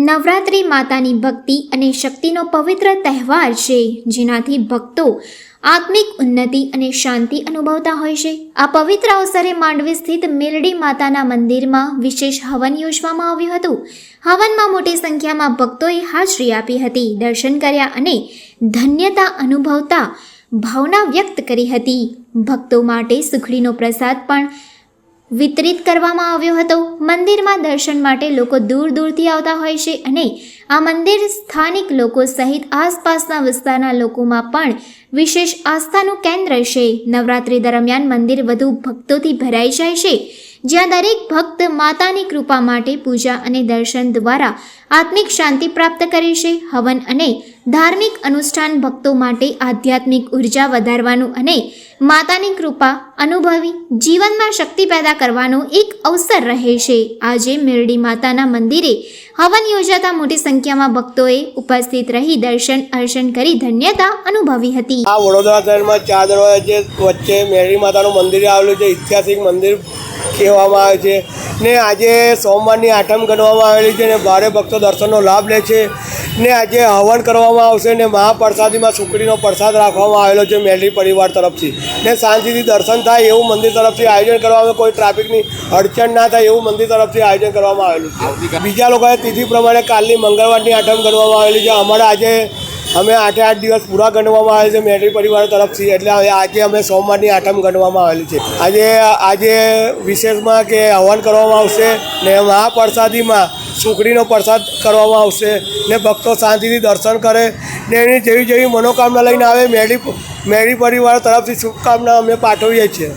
નવરાત્રિ માતાની ભક્તિ અને શક્તિનો પવિત્ર તહેવાર છે, જેનાથી ભક્તો આત્મિક ઉન્નતિ અને શાંતિ અનુભવતા હોય છે. આ પવિત્ર અવસરે માંડવી સ્થિત મેલડી માતાના મંદિરમાં વિશેષ હવન યોજવામાં આવ્યું હતું. હવનમાં મોટી સંખ્યામાં ભક્તોએ હાજરી આપી હતી, દર્શન કર્યા અને ધન્યતા અનુભવતા ભાવના વ્યક્ત કરી હતી. ભક્તો માટે સુખડીનો પ્રસાદ પણ વિતરિત કરવામાં આવ્યો હતો. મંદિરમાં દર્શન માટે લોકો દૂર દૂરથી આવતા હોય છે અને આ મંદિર સ્થાનિક લોકો સહિત આસપાસના વિસ્તારના લોકોમાં પણ વિશેષ આસ્થાનું કેન્દ્ર છે. નવરાત્રિ દરમિયાન મંદિર વધુ ભક્તોથી ભરાઈ જાય છે, જ્યાં દરેક ભક્ત માતાની કૃપા માટે પૂજા અને દર્શન દ્વારા આત્મિક શાંતિ પ્રાપ્ત કરે છે. હવન અને ધાર્મિક અનુષ્ઠાન ભક્તો માટે આધ્યાત્મિક ઉર્જા વધારવાનું અને માતાની કૃપા અનુભવી જીવનમાં શક્તિ પેદા કરવાનો એક અવસર રહે છે. આજે મેરડી માતાના મંદિરે હવન યોજાતા મોટી સંખ્યામાં ભક્તોએ ઉપસ્થિત રહી દર્શન અર્ચન કરી ધન્યતા અનુભવી હતી. આ વડોદરા શહેરમાં 4 દરવાજા વચ્ચે મેરડી માતાનું મંદિર આવેલું છે. ઐતિહાસિક મંદિર કહેવામાં આવે છે ને આજે સોમવારની આઠમ ગણવામાં આવેલી છે ને ભારે ભક્તો દર્શનનો લાભ લે છે ને આજે હવન કરવામાં આવશે ને મહાપ્રસાદીમાં સુખડીનો પ્રસાદ રાખવામાં આવેલો છે મેરડી પરિવાર તરફથી ને શાંતિથી દર્શન થાય એવું મંદિર તરફથી આયોજન કરવામાં, કોઈ ટ્રાફિકની અડચણ ના થાય એવું મંદિર તરફથી આયોજન કરવામાં આવેલું છે. બીજા લોકોએ તિથિ પ્રમાણે કાલની મંગળવારની આઠમ ગણવામાં આવેલી છે. અમારા આજે અમે 8 દિવસ પૂરા ગણવામાં આવે છે મેરડી પરિવાર તરફથી, એટલે આજે અમે સોમવારની આઠમ ગણવામાં આવેલી છે. આજે વિશેષમાં કે હવન કરવામાં આવશે ને મહાપ્રસાદીમાં સુખડીનો પ્રસાદ કરવામાં આવશે ને ભક્તો શાંતિથી દર્શન કરે ને એની જેવી મનોકામના લઈને આવે મેરડી પરિવાર તરફથી શુભકામના અમે પાઠવીએ છીએ.